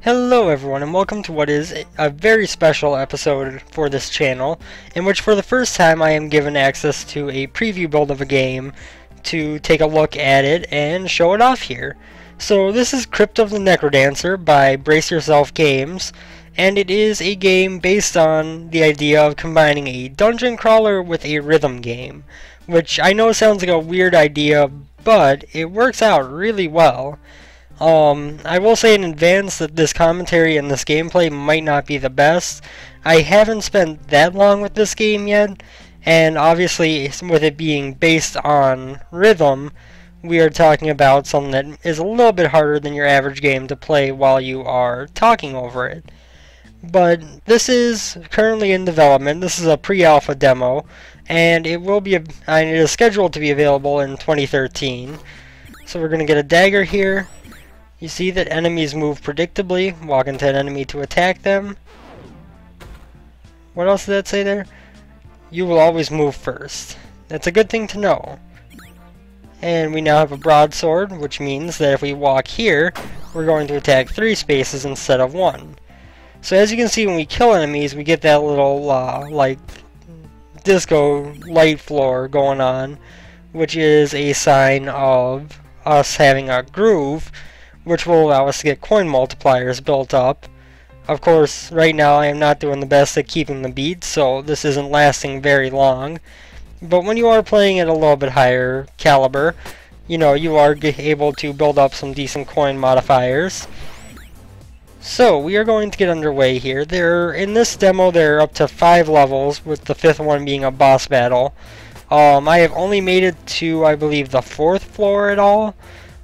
Hello everyone, and welcome to what is a very special episode for this channel, in which for the first time I am given access to a preview build of a game to take a look at it and show it off here. So this is Crypt of the NecroDancer by Brace Yourself Games, and it is a game based on the idea of combining a dungeon crawler with a rhythm game, which I know sounds like a weird idea, but it works out really well. I will say in advance that this commentary and this gameplay might not be the best. I haven't spent that long with this game yet, and obviously with it being based on rhythm, we are talking about something that is a little bit harder than your average game to play while you are talking over it. But this is currently in development. This is a pre-alpha demo, and it is scheduled to be available in 2013. So we're going to get a dagger here. You see that enemies move predictably. Walk into an enemy to attack them. What else did that say there? You will always move first. That's a good thing to know. And we now have a broadsword, which means that if we walk here, we're going to attack 3 spaces instead of 1. So as you can see, when we kill enemies, we get that little, like, disco light floor going on, which is a sign of us having a groove, which will allow us to get coin multipliers built up. Of course, right now I am not doing the best at keeping the beat, so this isn't lasting very long. But when you are playing at a little bit higher caliber, you know, you are able to build up some decent coin modifiers. So, we are going to get underway here. In this demo, there are up to 5 levels, with the 5th one being a boss battle. I have only made it to, I believe, the 4th floor at all.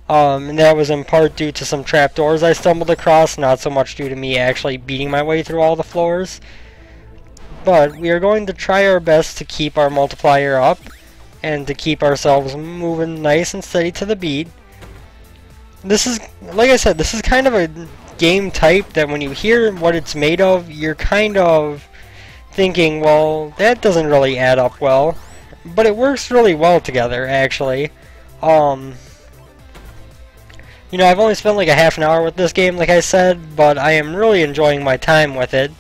And that was in part due to some trapdoors I stumbled across, not so much due to me actually beating my way through all the floors. But we are going to try our best to keep our multiplier up, and to keep ourselves moving nice and steady to the beat. This is, like I said, this is kind of a game type that when you hear what it's made of, you're kind of thinking, well, that doesn't really add up well. But it works really well together, actually. You know, I've only spent like a half an hour with this game, like I said, but I am really enjoying my time with it.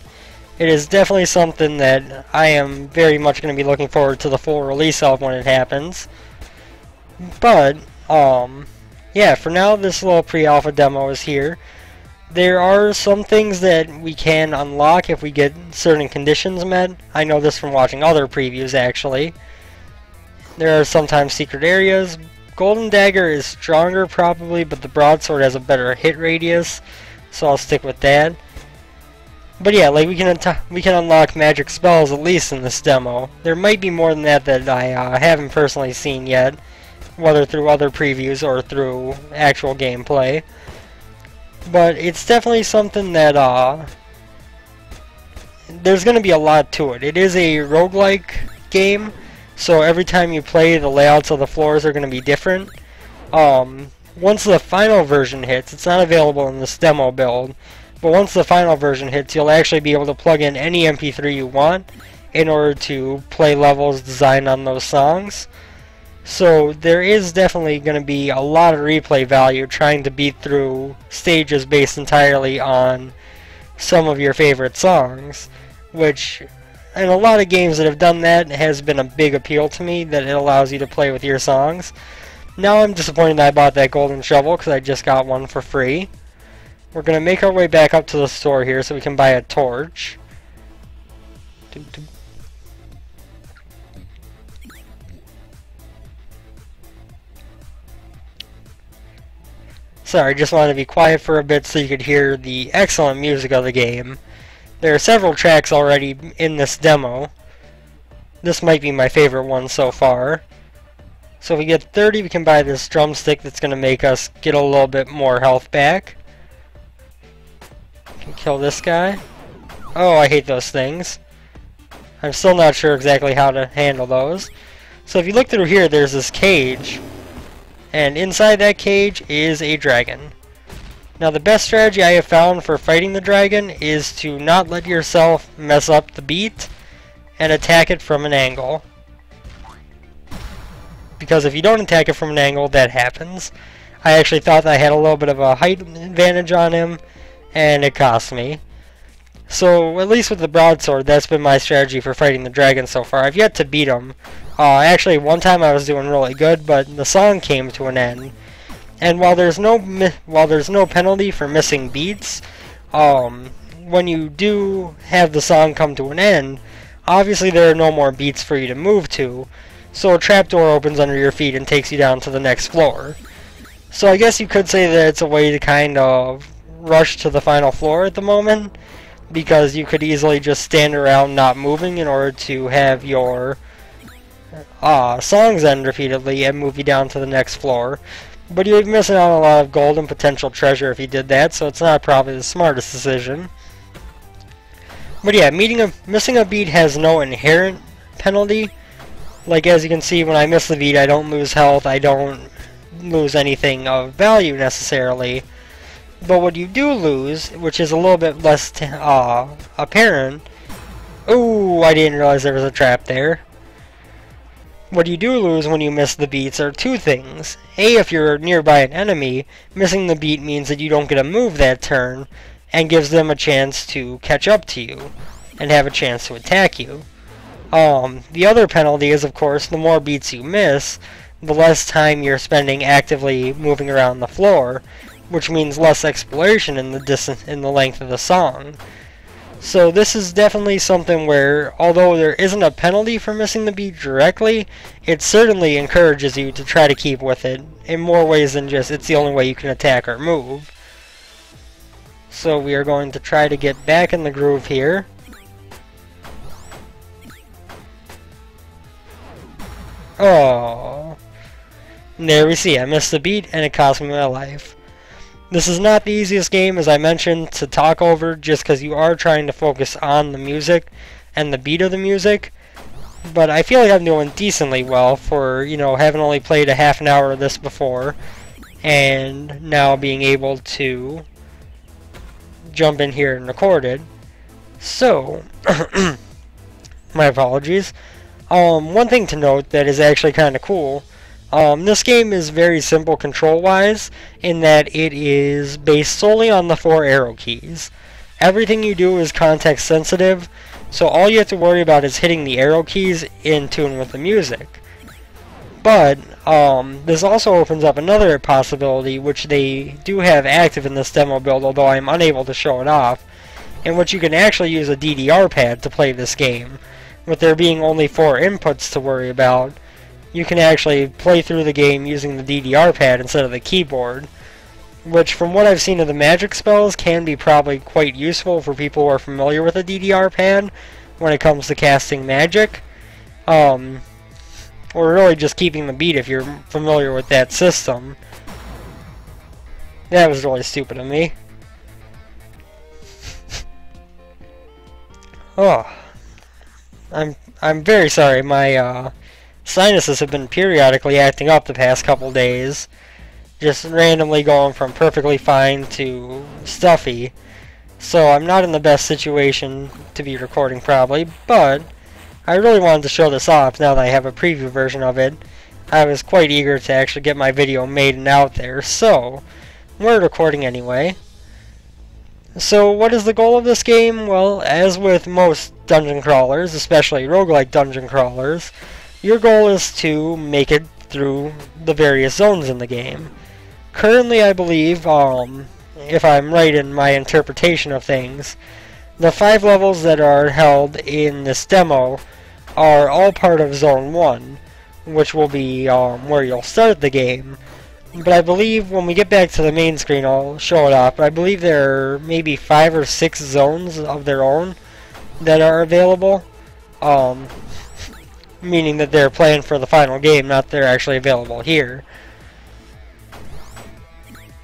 It is definitely something that I am very much going to be looking forward to the full release of when it happens. But, yeah, for now this little pre-alpha demo is here. There are some things that we can unlock if we get certain conditions met. I know this from watching other previews, actually. There are sometimes secret areas. Golden Dagger is stronger probably, but the broadsword has a better hit radius, so I'll stick with that. But yeah, like we can unlock magic spells at least in this demo. There might be more than that that I haven't personally seen yet, whether through other previews or through actual gameplay. But it's definitely something that there's going to be a lot to it. It is a roguelike game. So every time you play, the layouts of the floors are going to be different. Once the final version hits, it's not available in this demo build, but once the final version hits, you'll actually be able to plug in any MP3 you want in order to play levels designed on those songs. So there is definitely going to be a lot of replay value trying to beat through stages based entirely on some of your favorite songs, which, and a lot of games that have done that, has been a big appeal to me, that it allows you to play with your songs. Now I'm disappointed that I bought that golden shovel because I just got one for free. We're going to make our way back up to the store here so we can buy a torch. Sorry, just wanted to be quiet for a bit so you could hear the excellent music of the game. There are several tracks already in this demo. This might be my favorite one so far. So if we get 30, we can buy this drumstick that's going to make us get a little bit more health back. Can kill this guy. Oh, I hate those things. I'm still not sure exactly how to handle those. So if you look through here, there's this cage. And inside that cage is a dragon. Now the best strategy I have found for fighting the dragon is to not let yourself mess up the beat and attack it from an angle. Because if you don't attack it from an angle, that happens. I actually thought I had a little bit of a height advantage on him, and it cost me. So, at least with the broadsword, that's been my strategy for fighting the dragon so far. I've yet to beat him. Actually, one time I was doing really good, but the song came to an end. And while there's no penalty for missing beats, when you do have the song come to an end, obviously there are no more beats for you to move to, so a trapdoor opens under your feet and takes you down to the next floor. So I guess you could say that it's a way to kind of rush to the final floor at the moment, because you could easily just stand around not moving in order to have your songs end repeatedly and move you down to the next floor. But you'd be missing out on a lot of gold and potential treasure if you did that, so it's not probably the smartest decision. But yeah, missing a beat has no inherent penalty. Like, as you can see, when I miss the beat, I don't lose health, I don't lose anything of value necessarily. But what you do lose, which is a little bit less apparent... Ooh, I didn't realize there was a trap there. What you do lose when you miss the beats are two things. A, if you're nearby an enemy, missing the beat means that you don't get a move that turn, and gives them a chance to catch up to you, and have a chance to attack you. The other penalty is, of course, the more beats you miss, the less time you're spending actively moving around the floor, which means less exploration in the length of the song. So this is definitely something where, although there isn't a penalty for missing the beat directly, it certainly encourages you to try to keep with it in more ways than just it's the only way you can attack or move. So we are going to try to get back in the groove here. Oh, and there we see, I missed the beat and it cost me my life. This is not the easiest game, as I mentioned, to talk over, just because you are trying to focus on the music and the beat of the music. But I feel like I'm doing decently well for, you know, having only played a half an hour of this before, and now being able to jump in here and record it. So, my apologies. One thing to note that is actually kind of cool. This game is very simple control-wise, in that it is based solely on the 4 arrow keys. Everything you do is context-sensitive, so all you have to worry about is hitting the arrow keys in tune with the music. But, this also opens up another possibility, which they do have active in this demo build, although I'm unable to show it off, in which you can actually use a DDR pad to play this game. With there being only 4 inputs to worry about, you can actually play through the game using the DDR pad instead of the keyboard, which from what I've seen of the magic spells can be probably quite useful for people who are familiar with a DDR pad when it comes to casting magic, or really just keeping the beat if you're familiar with that system. That was really stupid of me. Oh, I'm very sorry. My sinuses have been periodically acting up the past couple days, just randomly going from perfectly fine to stuffy. So I'm not in the best situation to be recording probably, but I really wanted to show this off now that I have a preview version of it. I was quite eager to actually get my video made and out there, so we're recording anyway. So what is the goal of this game? Well, as with most dungeon crawlers, especially roguelike dungeon crawlers, your goal is to make it through the various zones in the game. Currently, I believe, if I'm right in my interpretation of things, the 5 levels that are held in this demo are all part of Zone 1, which will be where you'll start the game. But I believe when we get back to the main screen, I'll show it off, but I believe there are maybe 5 or 6 zones of their own that are available. Meaning that they're playing for the final game, not they're actually available here.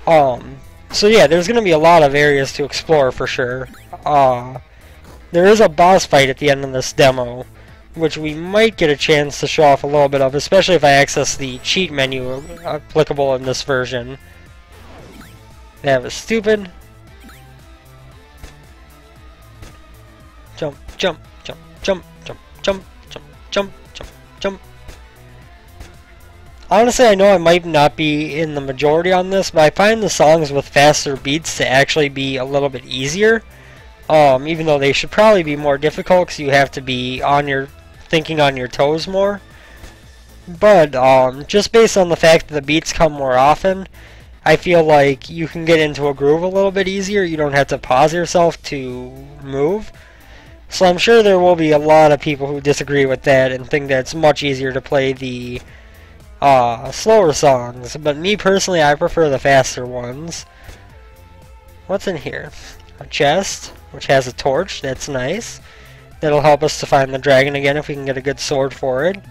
So yeah, there's going to be a lot of areas to explore for sure. There is a boss fight at the end of this demo, which we might get a chance to show off a little bit of, especially if I access the cheat menu applicable in this version. That was stupid. Jump, jump, jump, jump, jump, jump, jump, jump, jump, jump. Honestly, I know I might not be in the majority on this, but I find the songs with faster beats to actually be a little bit easier. Even though they should probably be more difficult because you have to be thinking on your toes more. But just based on the fact that the beats come more often, I feel like you can get into a groove a little bit easier. You don't have to pause yourself to move. So I'm sure there will be a lot of people who disagree with that and think that it's much easier to play the slower songs. But me personally, I prefer the faster ones. What's in here? A chest, which has a torch. That's nice. That'll help us to find the dragon again if we can get a good sword for it.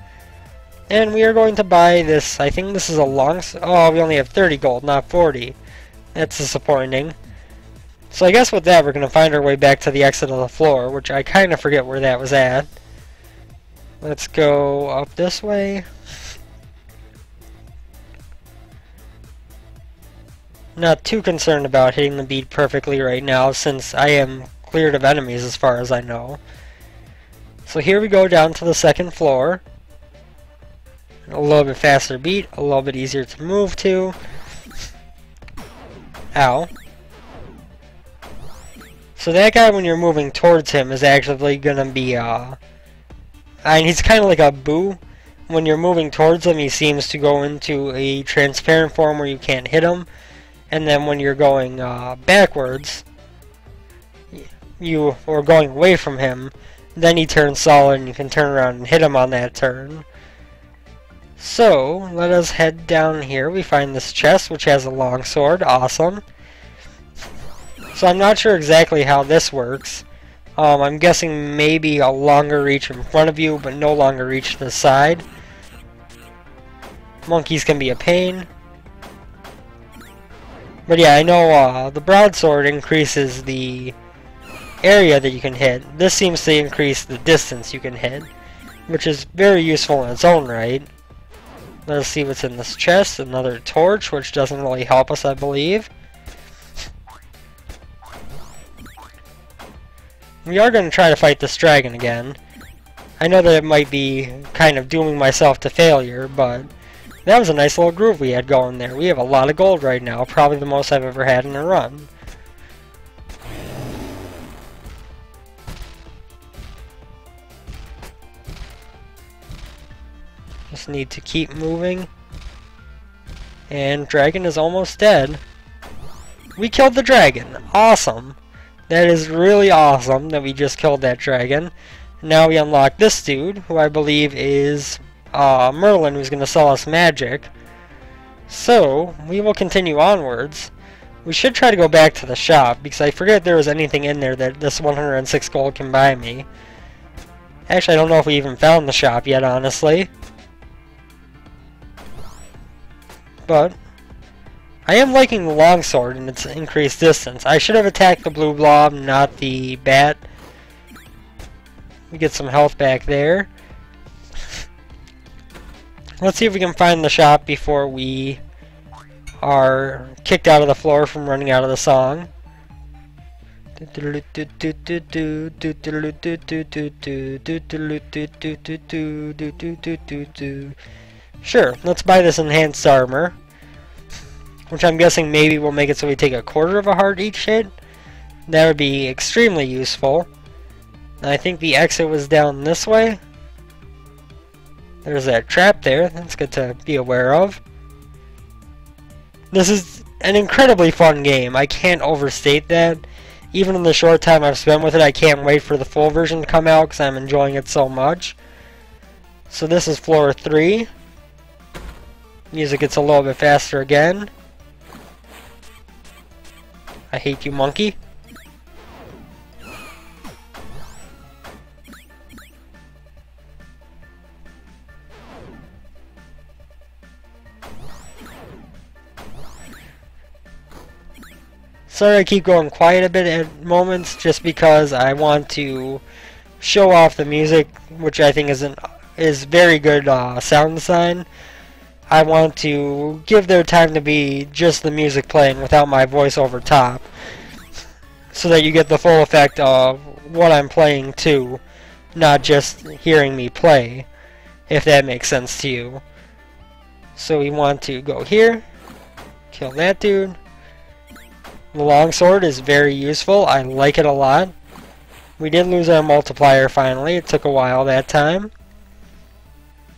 And we are going to buy this. I think this is a long... Oh, we only have 30 gold, not 40. That's disappointing. So I guess with that, we're going to find our way back to the exit of the floor, which I kind of forget where that was at. Let's go up this way. Not too concerned about hitting the beat perfectly right now, since I am cleared of enemies as far as I know. So here we go down to the second floor. A little bit faster beat, a little bit easier to move to. Ow. So that guy, when you're moving towards him, is actually gonna be, he's kind of like a boo. When you're moving towards him, he seems to go into a transparent form where you can't hit him. And then when you're going backwards, or going away from him, then he turns solid and you can turn around and hit him on that turn. So, let us head down here. We find this chest, which has a long sword. Awesome. So I'm not sure exactly how this works. I'm guessing maybe a longer reach in front of you, but no longer reach to the side. Monkeys can be a pain. But yeah, I know the broadsword increases the area that you can hit. This seems to increase the distance you can hit, which is very useful in its own right. Let's see what's in this chest. Another torch, which doesn't really help us, I believe. We are going to try to fight this dragon again. I know that it might be kind of dooming myself to failure, but that was a nice little groove we had going there. We have a lot of gold right now, probably the most I've ever had in a run. Just need to keep moving. And dragon is almost dead. We killed the dragon. Awesome. That is really awesome that we just killed that dragon. Now we unlock this dude, who I believe is Merlin, who's going to sell us magic. So, we will continue onwards. We should try to go back to the shop, because I forget there was anything in there that this 106 gold can buy me. Actually, I don't know if we even found the shop yet, honestly. But I am liking the longsword and its increased distance. I should have attacked the blue blob, not the bat. We get some health back there. Let's see if we can find the shop before we are kicked out of the floor from running out of the song. Sure, let's buy this enhanced armor, which I'm guessing maybe will make it so we take a quarter of a heart each hit. That would be extremely useful. And I think the exit was down this way. There's that trap there. That's good to be aware of. This is an incredibly fun game. I can't overstate that. Even in the short time I've spent with it, I can't wait for the full version to come out because I'm enjoying it so much. So this is floor 3. Music gets a little bit faster again. I hate you, monkey. Sorry I keep going quiet a bit at moments, just because I want to show off the music, which I think is very good sound design. I want to give their time to be just the music playing without my voice over top, so that you get the full effect of what I'm playing too, not just hearing me play, if that makes sense to you. So we want to go here, kill that dude. The longsword is very useful. I like it a lot. We did lose our multiplier finally. It took a while that time.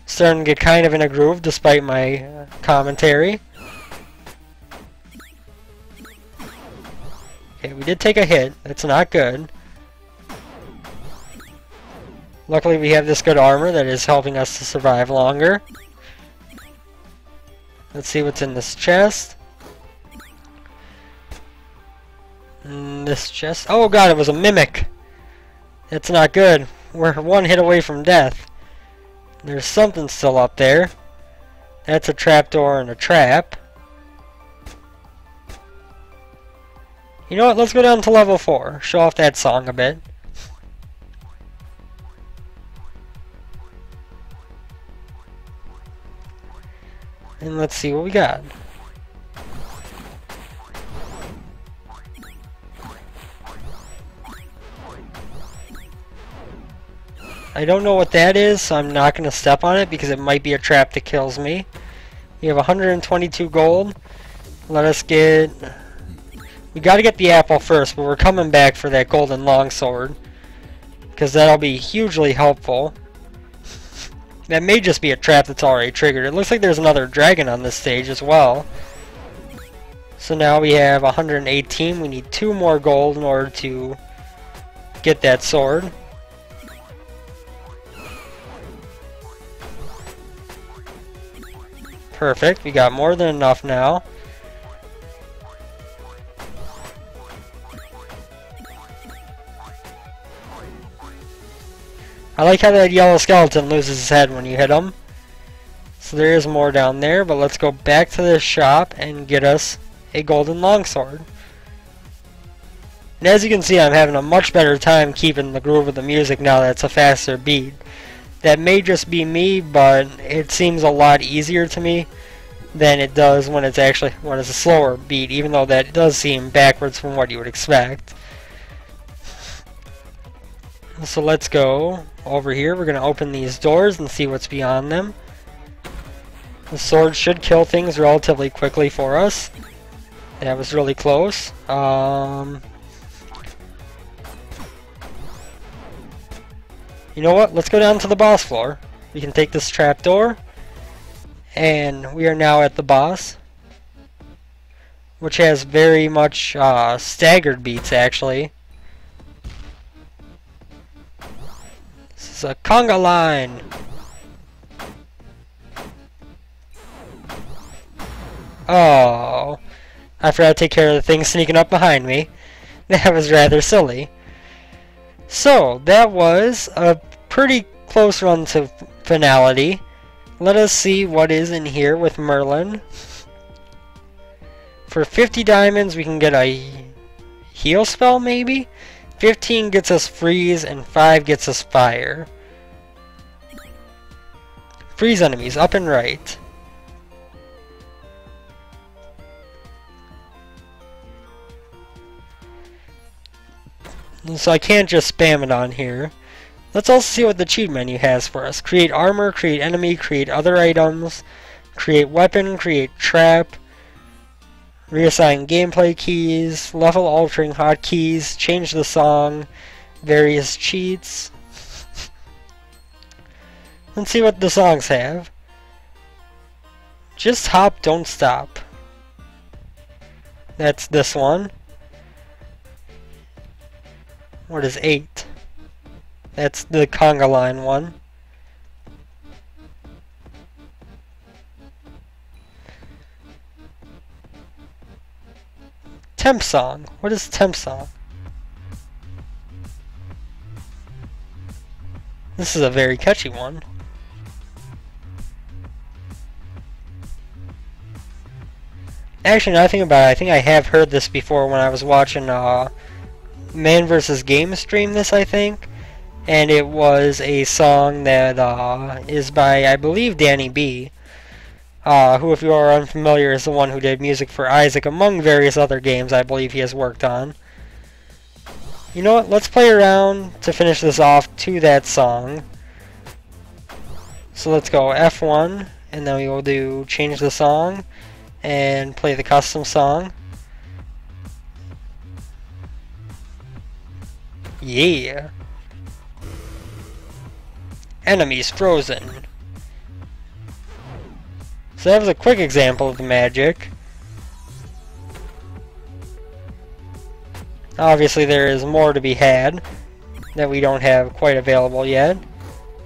Starting to get kind of in a groove despite my commentary. Okay, we did take a hit. That's not good. Luckily we have this good armor that is helping us to survive longer. Let's see what's in this chest. This chest... Oh god, it was a mimic! That's not good. We're one hit away from death. There's something still up there. That's a trapdoor and a trap. You know what? Let's go down to level 4. Show off that song a bit. And let's see what we got. I don't know what that is, so I'm not going to step on it because it might be a trap that kills me. We have 122 gold. Let us get... We got to get the apple first, but we're coming back for that golden longsword, because that'll be hugely helpful. That may just be a trap that's already triggered. It looks like there's another dragon on this stage as well. So now we have 118. We need 2 more gold in order to get that sword. Perfect. We got more than enough now. I like how that yellow skeleton loses his head when you hit him. So there is more down there, but let's go back to this shop and get us a golden longsword. And as you can see, I'm having a much better time keeping the groove of the music now that it's a faster beat. That may just be me, but it seems a lot easier to me than it does when it's a slower beat, even though that does seem backwards from what you would expect. So let's go over here. We're going to open these doors and see what's beyond them. The sword should kill things relatively quickly for us. That was really close. You know what? Let's go down to the boss floor. We can take this trapdoor. And we are now at the boss, which has very much staggered beats, actually. This is a conga line. Oh, I forgot to take care of the thing sneaking up behind me. That was rather silly. So, that was a pretty close run to finality. Let us see what is in here with Merlin. For 50 diamonds, we can get a heal spell, maybe? 15 gets us freeze, and 5 gets us fire. Freeze enemies, up and right. So I can't just spam it on here. Let's also see what the cheat menu has for us. Create armor, create enemy, create other items, create weapon, create trap, reassign gameplay keys, level altering hotkeys, change the song, various cheats. Let's see what the songs have. Just hop, don't stop. That's this one. What is 8? That's the conga line one. Temp song. What is temp song? This is a very catchy one. Actually, now I think about it, I think I have heard this before when I was watching Man vs. Game stream this, I think. And it was a song that is by, I believe, Danny B. Who, if you are unfamiliar, is the one who did music for Isaac, among various other games I believe he has worked on. You know what? Let's play around to finish this off to that song. So let's go F1, and then we will do change the song and play the custom song. Yeah. Enemies frozen. So that was a quick example of the magic. Obviously there is more to be had that we don't have quite available yet.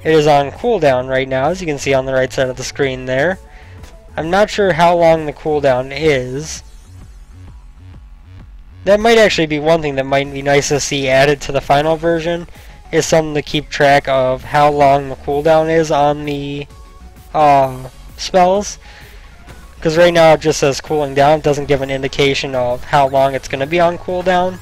It is on cooldown right now, as you can see on the right side of the screen there. I'm not sure how long the cooldown is. That might actually be one thing that might be nice to see added to the final version, is something to keep track of how long the cooldown is on the spells. Because right now it just says cooling down, it doesn't give an indication of how long it's going to be on cooldown.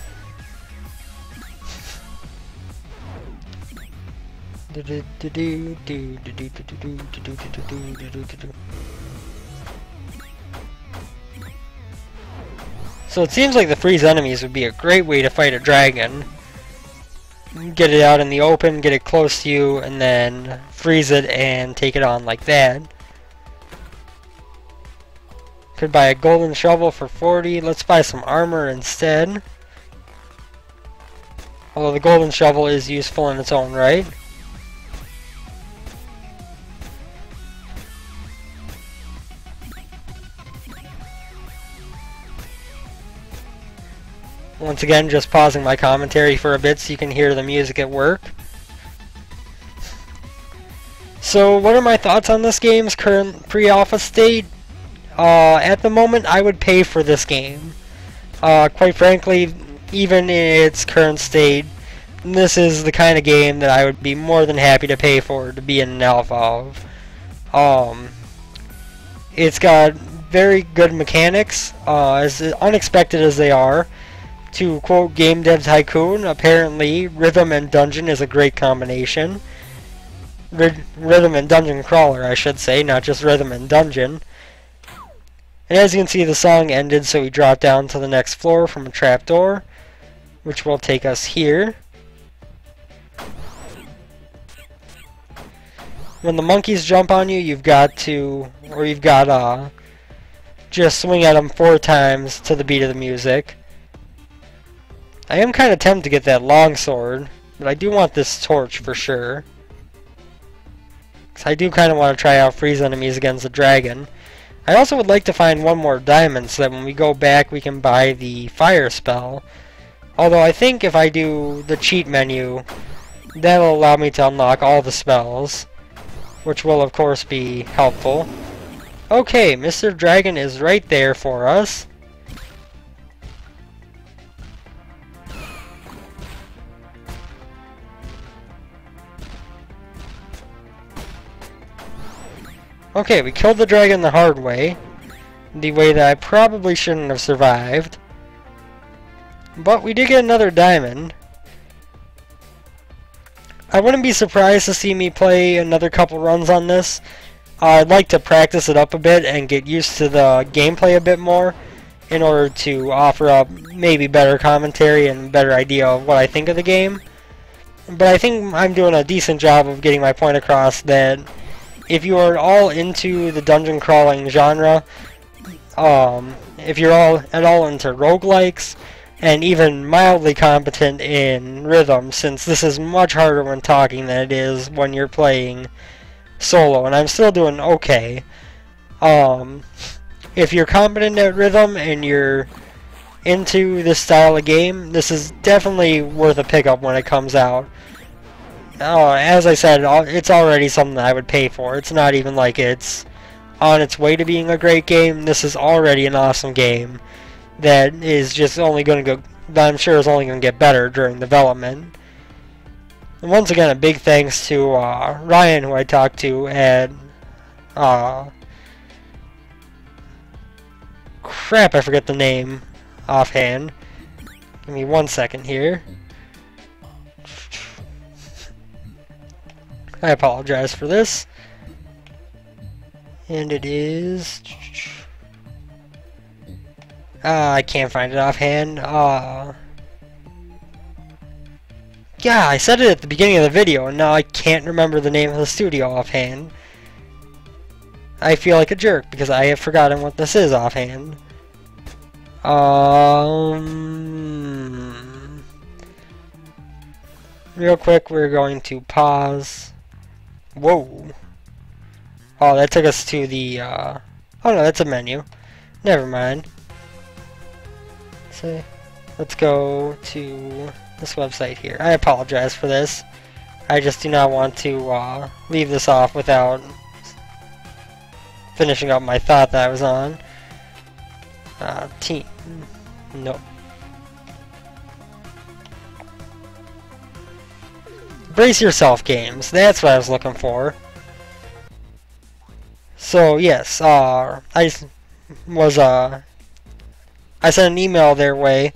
So it seems like the freeze enemies would be a great way to fight a dragon. Get it out in the open, get it close to you, and then freeze it and take it on like that. Could buy a golden shovel for 40. Let's buy some armor instead. Although the golden shovel is useful in its own right. Once again, just pausing my commentary for a bit so you can hear the music at work. So, what are my thoughts on this game's current pre-alpha state? At the moment, I would pay for this game. Quite frankly, even in its current state, this is the kind of game that I would be more than happy to pay for to be in an alpha of. It's got very good mechanics, as unexpected as they are. To quote Game Dev Tycoon, apparently rhythm and dungeon is a great combination. Rhythm and dungeon crawler, I should say, not just rhythm and dungeon. And as you can see, the song ended, so we drop down to the next floor from a trapdoor, which will take us here. When the monkeys jump on you, you've got just swing at them 4 times to the beat of the music. I am kind of tempted to get that longsword, but I do want this torch for sure. Because I do kind of want to try out freeze enemies against the dragon. I also would like to find one more diamond so that when we go back we can buy the fire spell. Although I think if I do the cheat menu, that'll allow me to unlock all the spells, which will of course be helpful. Okay, Mr. Dragon is right there for us. Okay, we killed the dragon the hard way. The way that I probably shouldn't have survived. But we did get another diamond. I wouldn't be surprised to see me play another couple runs on this. I'd like to practice it up a bit and get used to the gameplay a bit more in order to offer up maybe better commentary and better idea of what I think of the game. But I think I'm doing a decent job of getting my point across that if you are all into the dungeon crawling genre, if you're at all into roguelikes, and even mildly competent in rhythm, since this is much harder when talking than it is when you're playing solo, and I'm still doing okay. If you're competent at rhythm and you're into this style of game, this is definitely worth a pickup when it comes out. As I said, it's already something that I would pay for. It's not even like it's on its way to being a great game. This is already an awesome game that is just only going to go, that I'm sure is only going to get better during development. And once again, a big thanks to Ryan, who I talked to at crap, I forget the name offhand. Give me 1 second here. I apologize for this. And it is... I can't find it offhand. Yeah, I said it at the beginning of the video, and now I can't remember the name of the studio offhand. I feel like a jerk because I have forgotten what this is offhand. Real quick, we're going to pause. Whoa. Oh, that took us to the, oh no, that's a menu. Never mind. So, let's go to this website here. I apologize for this. I just do not want to leave this off without finishing up my thought that I was on. Team. Nope. Brace yourself games. That's what I was looking for. So yes, I sent an email their way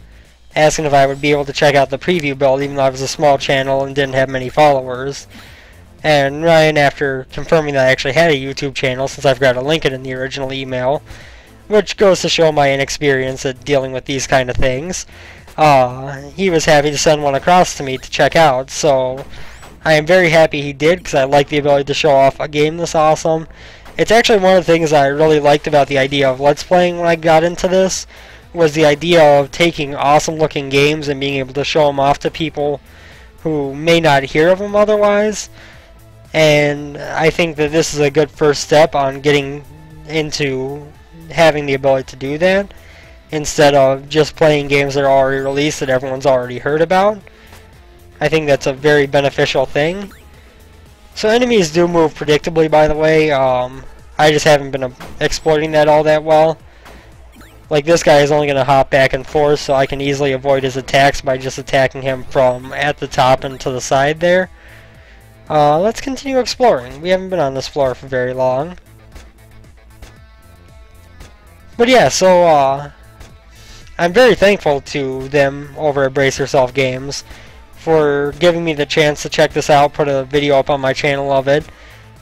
asking if I would be able to check out the preview build, even though I was a small channel and didn't have many followers. And Ryan, after confirming that I actually had a YouTube channel, since I've got to link it in the original email, which goes to show my inexperience at dealing with these kind of things, he was happy to send one across to me to check out. So I am very happy he did, because I like the ability to show off a game this awesome. It's actually one of the things I really liked about the idea of Let's Playing when I got into this, was the idea of taking awesome looking games and being able to show them off to people who may not hear of them otherwise. And I think that this is a good first step on getting into having the ability to do that, instead of just playing games that are already released that everyone's already heard about. I think that's a very beneficial thing. So enemies do move predictably, by the way. I just haven't been exploiting that all that well. Like, this guy is only going to hop back and forth, so I can easily avoid his attacks by just attacking him from at the top and to the side there. Let's continue exploring. We haven't been on this floor for very long. But yeah, so I'm very thankful to them over at Brace Yourself Games for giving me the chance to check this out, put a video up on my channel of it,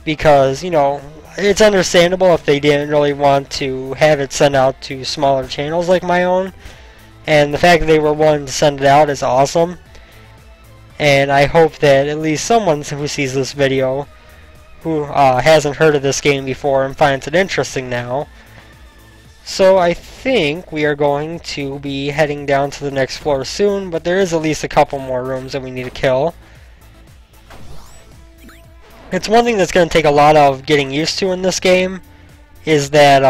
because, you know, it's understandable if they didn't really want to have it sent out to smaller channels like my own, and the fact that they were willing to send it out is awesome. And I hope that at least someone who sees this video who hasn't heard of this game before and finds it interesting now. So I think we are going to be heading down to the next floor soon, but there is at least a couple more rooms that we need to kill. It's one thing that's going to take a lot of getting used to in this game, is that,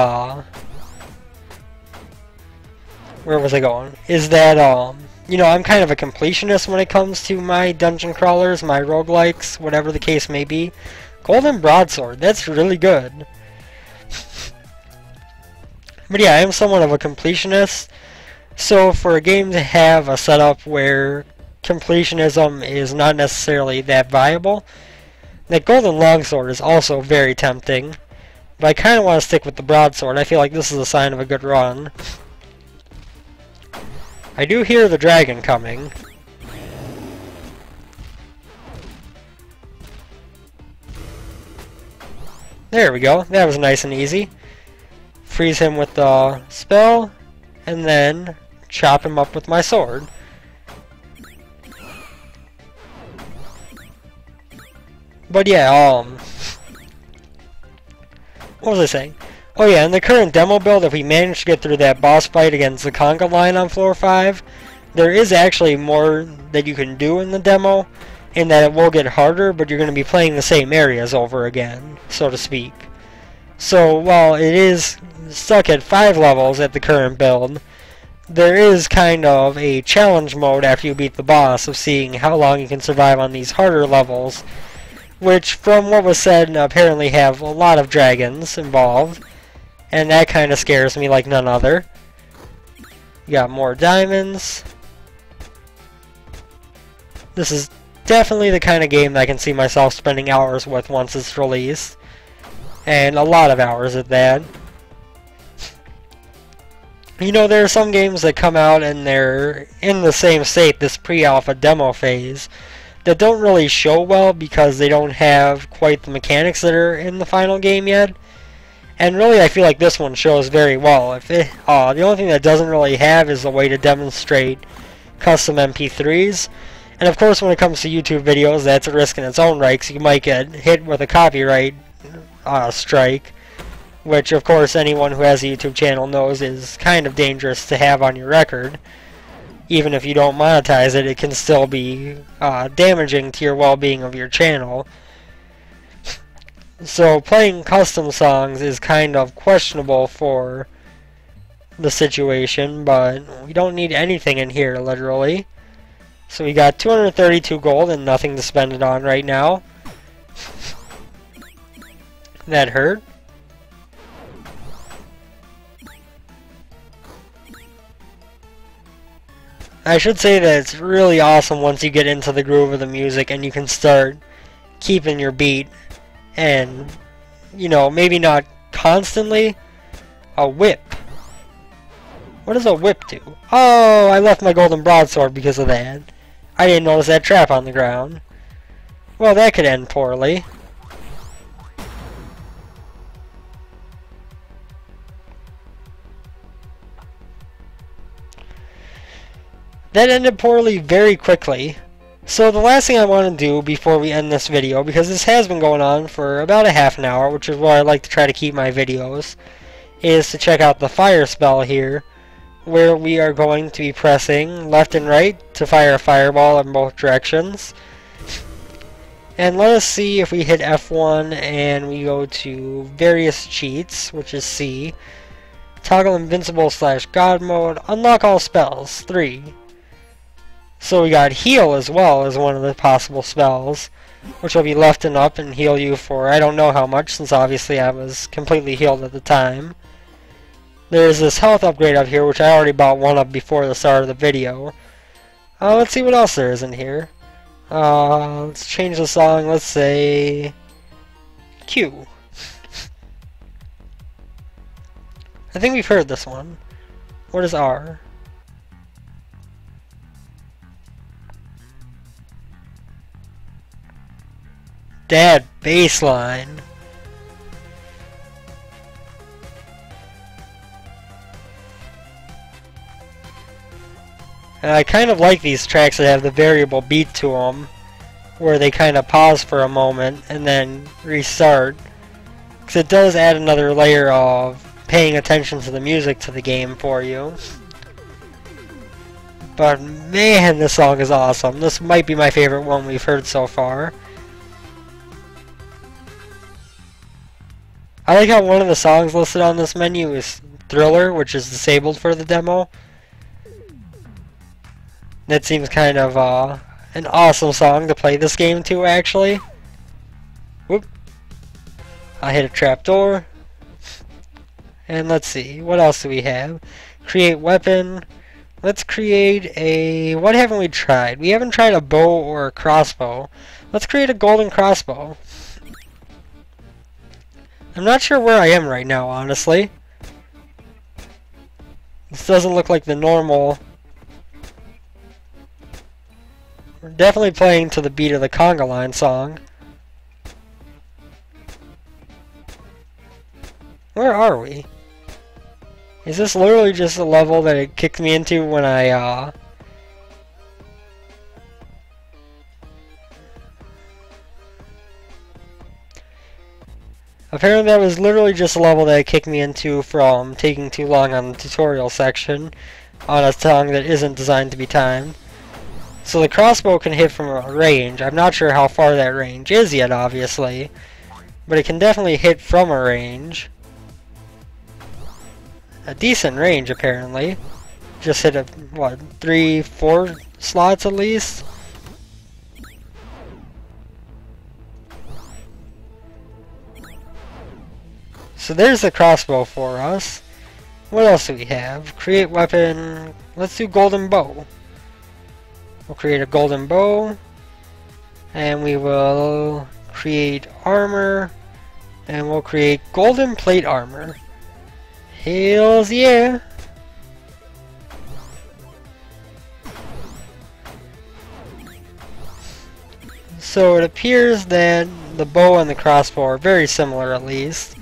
where was I going? Is that, you know, I'm kind of a completionist when it comes to my dungeon crawlers, my roguelikes, whatever the case may be. Golden Broadsword, that's really good. But yeah, I am somewhat of a completionist, so for a game to have a setup where completionism is not necessarily that viable, that Golden Longsword is also very tempting, but I kind of want to stick with the Broadsword. I feel like this is a sign of a good run. I do hear the dragon coming. There we go, that was nice and easy. Freeze him with the spell, and then chop him up with my sword. But yeah, what was I saying? Oh yeah, in the current demo build, if we manage to get through that boss fight against the conga line on floor 5, there is actually more that you can do in the demo, in that it will get harder, but you're going to be playing the same areas over again, so to speak. So while it is stuck at 5 levels at the current build, there is kind of a challenge mode after you beat the boss of seeing how long you can survive on these harder levels, which, from what was said, apparently have a lot of dragons involved, and that kind of scares me like none other. You got more diamonds. This is definitely the kind of game that I can see myself spending hours with once it's released, and a lot of hours at that. You know, there are some games that come out and they're in the same state, this pre-alpha demo phase, that don't really show well because they don't have quite the mechanics that are in the final game yet. And really, I feel like this one shows very well. If it, the only thing that doesn't really have is a way to demonstrate custom MP3s. And of course, when it comes to YouTube videos, that's a risk in its own right, because you might get hit with a copyright strike which of course anyone who has a YouTube channel knows is kind of dangerous to have on your record. Even if you don't monetize it, it can still be damaging to your well-being of your channel. So playing custom songs is kind of questionable for the situation, but we don't need anything in here, literally. So we got 232 gold and nothing to spend it on right now. That hurt. I should say that it's really awesome once you get into the groove of the music and you can start keeping your beat and, you know, maybe not constantly. A whip. What does a whip do? Oh, I left my golden broadsword because of that. I didn't notice that trap on the ground. Well, that could end poorly. That ended poorly very quickly. So the last thing I want to do before we end this video, because this has been going on for about a half an hour, which is where I like to try to keep my videos, is to check out the fire spell here, where we are going to be pressing left and right to fire a fireball in both directions. And let us see if we hit F1 and we go to various cheats, which is C. Toggle invincible / god mode. Unlock all spells. 3. So we got heal as well as one of the possible spells, which will be left and up and heal you for I don't know how much, since obviously I was completely healed at the time. There's this health upgrade up here, which I already bought one of before the start of the video. Let's see what else there is in here. Let's change the song. Let's say Q. I think we've heard this one. What is R? That bass line. And I kind of like these tracks that have the variable beat to them, where they kind of pause for a moment and then restart, because it does add another layer of paying attention to the music to the game for you. But man, this song is awesome. This might be my favorite one we've heard so far. I like how one of the songs listed on this menu is Thriller, which is disabled for the demo. That seems kind of an awesome song to play this game to, actually. Whoop. I hit a trapdoor. And let's see, what else do we have? Create weapon. Let's create a... What haven't we tried? We haven't tried a bow or a crossbow. Let's create a golden crossbow. I'm not sure where I am right now, honestly. This doesn't look like the normal... We're definitely playing to the beat of the conga line song. Where are we? Is this literally just a level that it kicked me into when I, Apparently that was literally just a level that it kicked me into from taking too long on the tutorial section on a song that isn't designed to be timed. So the crossbow can hit from a range. I'm not sure how far that range is yet, obviously, but it can definitely hit from a range. A decent range, apparently. Just hit a, what, 3-4 slots at least? So there's the crossbow for us. What else do we have? Create weapon. Let's do golden bow. We'll create a golden bow. And we will create armor. And we'll create golden plate armor. Hells yeah! So it appears that the bow and the crossbow are very similar, at least.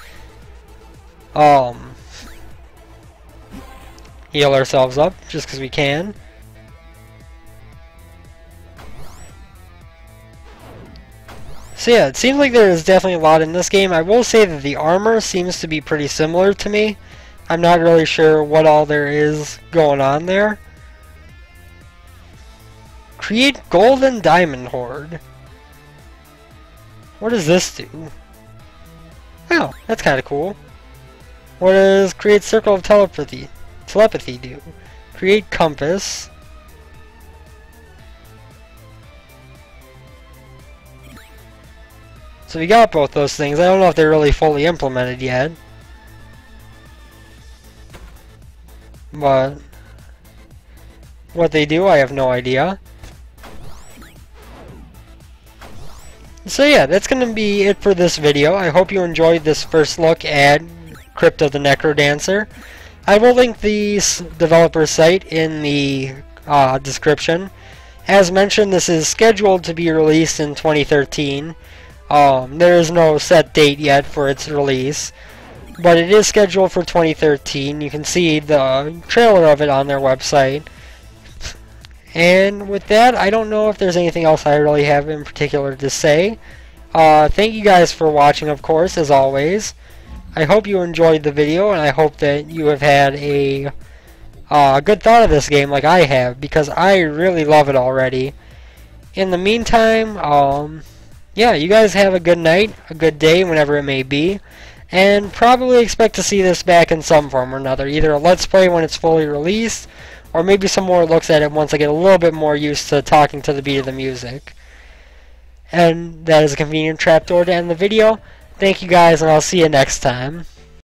Heal ourselves up just because we can. So yeah, it seems like there is definitely a lot in this game. I will say that the armor seems to be pretty similar to me. I'm not really sure what all there is going on there. Create Golden Diamond Horde. What does this do? Oh, that's kind of cool. What does Create Circle of Telepathy do? Create Compass. So we got both those things. I don't know if they're really fully implemented yet. But what they do, I have no idea. So yeah, that's going to be it for this video. I hope you enjoyed this first look at Crypt of the NecroDancer. I will link the developer site in the description. As mentioned, this is scheduled to be released in 2013. There is no set date yet for its release, but it is scheduled for 2013. You can see the trailer of it on their website. And with that, I don't know if there's anything else I really have in particular to say. Thank you guys for watching, of course, as always. I hope you enjoyed the video, and I hope that you have had a good thought of this game like I have, because I really love it already. In the meantime, yeah, you guys have a good night, a good day, whenever it may be, and probably expect to see this back in some form or another, either a Let's Play when it's fully released, or maybe some more looks at it once I get a little bit more used to talking to the beat of the music. And that is a convenient trapdoor to end the video. Thank you guys, and I'll see you next time.